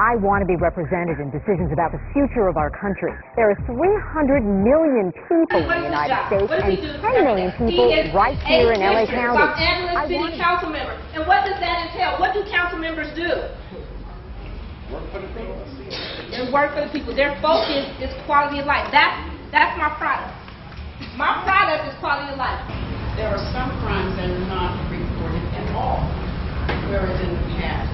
I want to be represented in decisions about the future of our country. There are 300 million people in the United States and 10 million people right here in LA County. Los Angeles City Council member. And what does that entail? What do council members do? Work for the people. And work for the people. Their focus is quality of life. That's my product. My product is quality of life. There are some crimes that are not reported at all, whereas in the past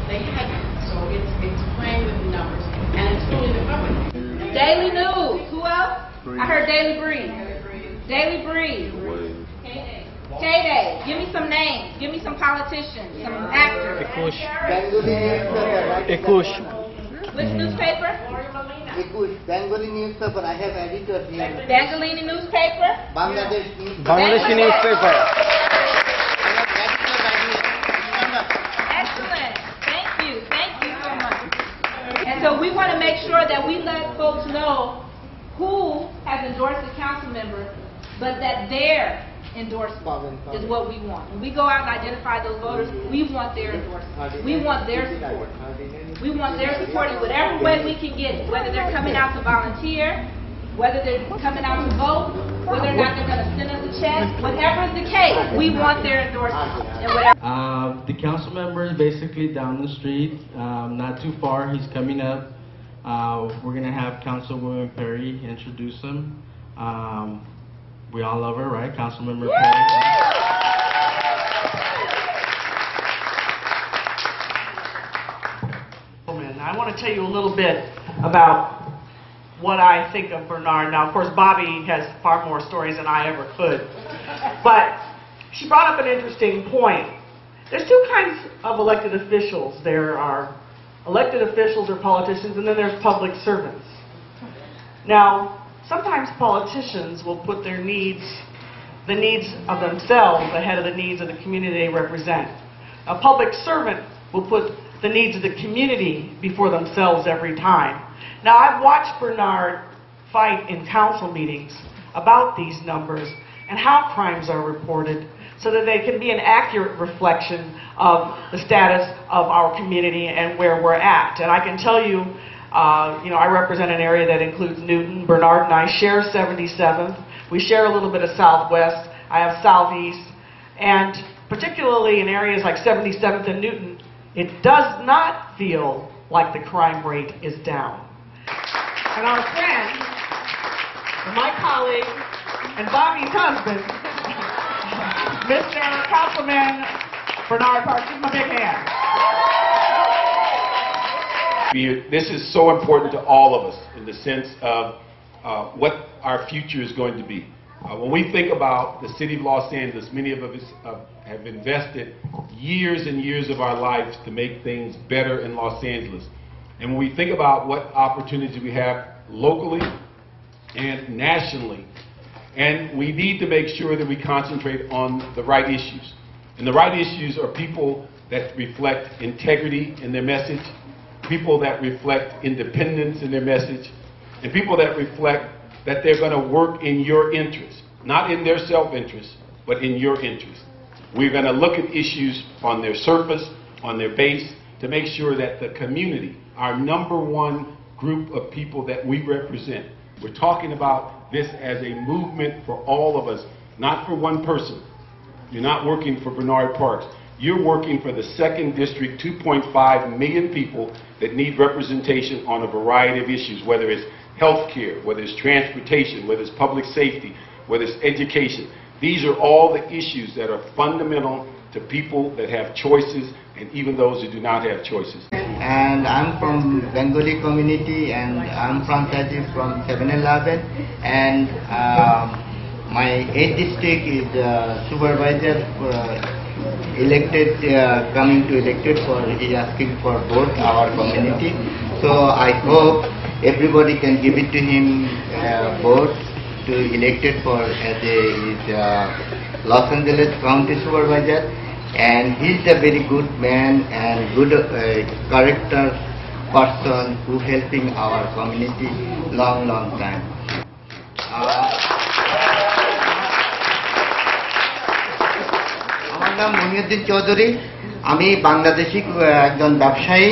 they had been. So it's playing with the numbers, and it's fooling the public. Daily News. Who else? I heard Daily Breeze. Daily Breeze. K-Day. Give me some names. Give me some politicians, some actors. Ekush. Which newspaper? Bengali newspaper. I have editor here. Bengali newspaper? Bangladeshi newspaper. Excellent. Thank you. Thank you so much. And so we want to make sure that we let folks know who has endorsed a council member, but that their endorsement is what we want. When we go out and identify those voters, we want their endorsement. We want their support. We want their support in whatever way we can get it, whether they're coming out to volunteer, whether they're coming out to vote, whether or not they're going to send us a check, whatever is the case, we want their endorsement. And the council member is basically down the street, not too far. He's coming up. We're going to have Councilwoman Perry introduce him. We all love her, right? Councilmember Perry. I want to tell you a little bit about what I think of Bernard. Now, of course, Bobby has far more stories than I ever could. But she brought up an interesting point. There's two kinds of elected officials. There are elected officials or politicians, and then there's public servants. Now, sometimes politicians will put the needs of themselves ahead of the needs of the community they represent. A public servant will put the needs of the community before themselves every time. Now, I've watched Bernard fight in council meetings about these numbers and how crimes are reported so that they can be an accurate reflection of the status of our community and where we're at. And I can tell you, I represent an area that includes Newton. Bernard and I share 77th. We share a little bit of Southwest. I have Southeast. And particularly in areas like 77th and Newton, it does not feel like the crime rate is down. And our friend, and my colleague, and Bobby's husband, Mr. Councilman Bernard Parks, give him a big hand. This is so important to all of us in the sense of what our future is going to be. When we think about the city of Los Angeles, many of us have invested years and years of our lives to make things better in Los Angeles. And when we think about what opportunities we have locally and nationally, and we need to make sure that we concentrate on the right issues. And the right issues are people that reflect integrity in their message, people that reflect independence in their message, and people that reflect that they're going to work in your interest, not in their self-interest, but in your interest. We're going to look at issues on their surface, on their base, to make sure that the community, our #1 group of people that we represent, we're talking about this as a movement for all of us, not for one person. You're not working for Bernard Parks. You're working for the 2nd District, 2.5 million people that need representation on a variety of issues, whether it's health care, whether it's transportation, whether it's public safety, whether it's education. These are all the issues that are fundamental to people that have choices and even those who do not have choices. And I'm from Bengali community, and I'm franchises from 7-Eleven, and my 8th district is supervisor elected, coming to elected for, he asking for vote our community. So I hope everybody can give it to him, vote to elected for as a Los Angeles County Supervisor. And he's a very good man and good character person who helping our community long time. আমার নাম মহিউদ্দিন চৌধুরী। আমি বাংলাদেশি একজন ব্যবসায়ী।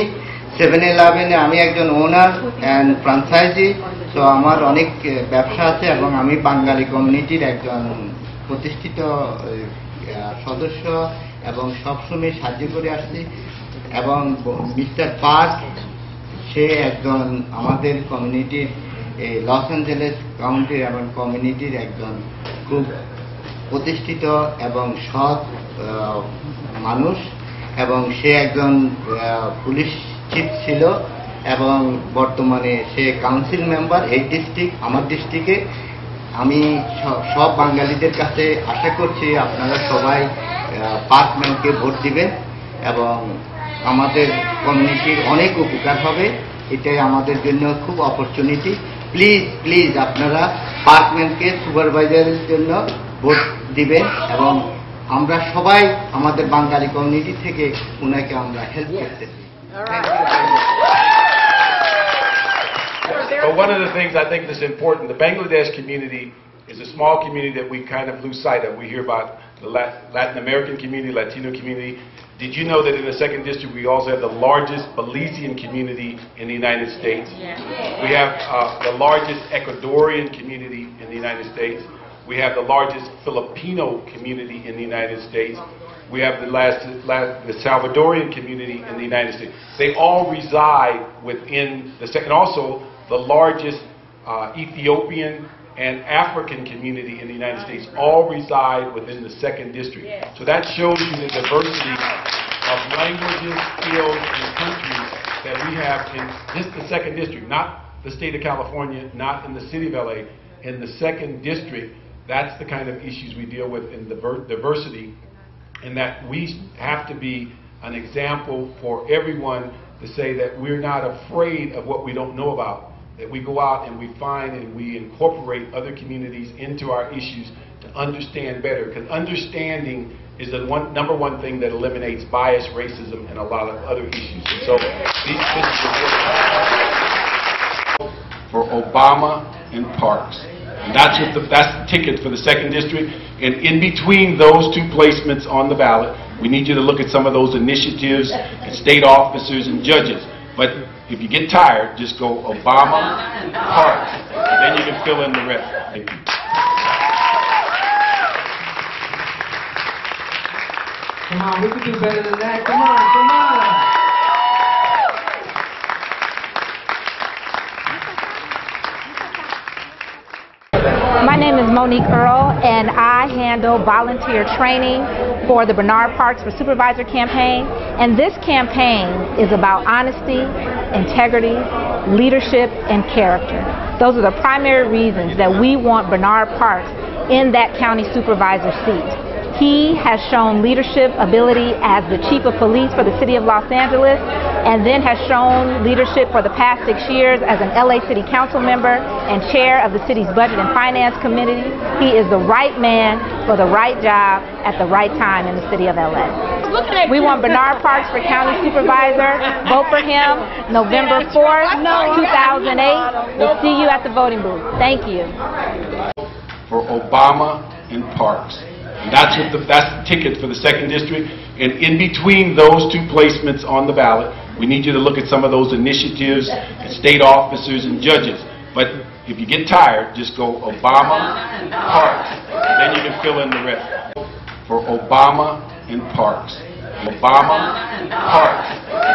7-11 আমি একজন ওনার and franchise. তো আমার অনেক ব্যবসা আছে এবং আমি বাঙালি কমিউনিটির একজন প্রতিষ্ঠিত সদস্য এবং সবসময় সাহায্য করে আসছি। এবং মিস্টার পার্ক সে একজন আমাদের কমিউনিটির লস অ্যাঞ্জেলেস কাউন্টির এবং কমিউনিটির একজন খুব প্রতিষ্ঠিত এবং সৎ মানুষ এবং সে একজন পুলিশ চিফ ছিল এবং বর্তমানে সে কাউন্সিল মেম্বার এই ডিস্ট্রিক্ট আমার ডিস্ট্রিক্টে। আমি সব বাঙালিদের কাছে আশা করছি আপনারা সবাই পার্কম্যানকে ভোট দিবেন এবং আমাদের কমিউনিটির অনেক উপকার হবে। এটাই আমাদের জন্য খুব অপরচুনিটি। প্লিজ প্লিজ আপনারা পার্কম্যানকে সুপারভাইজারের জন্য ভোট দিবেন এবং আমরা সবাই আমাদের বাঙালি কমিউনিটি থেকে ওনাকে আমরা হেল্প করতেছি। But one of the things I think that's important, the Bangladesh community is a small community that we kind of lose sight of. We hear about the Latin American community, Latino community. Did you know that in the 2nd District we also have the largest Belizean community in the United States? We have the largest Ecuadorian community in the United States. We have the largest Filipino community in the United States. We have the Salvadorian community in the United States. They all reside within the second. Also, the largest Ethiopian and African community in the United States all reside within the 2nd District. So that shows you the diversity of languages, skills, and countries that we have in just the 2nd District, not the state of California, not in the city of LA, in the 2nd District. That's the kind of issues we deal with in diversity, and that we have to be an example for everyone to say that we're not afraid of what we don't know about, that we go out and we find and we incorporate other communities into our issues to understand better, because understanding is the number one thing that eliminates bias, racism, and a lot of other issues. And so this is for Obama and Parks. And that's the ticket for the 2nd District. And in between those two placements on the ballot, we need you to look at some of those initiatives and state officers and judges. But if you get tired, just go Obama and Parks. Then you can fill in the rest. Thank you. Come on, we can do better than that. Come on, come on. My name is Monique Earl, and I handle volunteer training for the Bernard Parks for Supervisor campaign. And this campaign is about honesty, integrity, leadership, and character. Those are the primary reasons that we want Bernard Parks in that county supervisor seat. He has shown leadership ability as the chief of police for the city of Los Angeles, and then has shown leadership for the past 6 years as an LA City Council member and chair of the city's Budget and Finance Committee. He is the right man for the right job at the right time in the city of LA. We want Bernard Parks for county supervisor. Vote for him November 4th, 2008. We'll see you at the voting booth. Thank you. For Obama and Parks. And that's the ticket for the 2nd District. And in between those two placements on the ballot, we need you to look at some of those initiatives and state officers and judges. But if you get tired, just go Obama and Parks. Then you can fill in the rest. For Obama and Parks. Obama and Parks.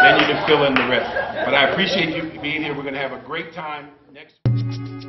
Then you can fill in the rest. But I appreciate you being here. We're going to have a great time next week.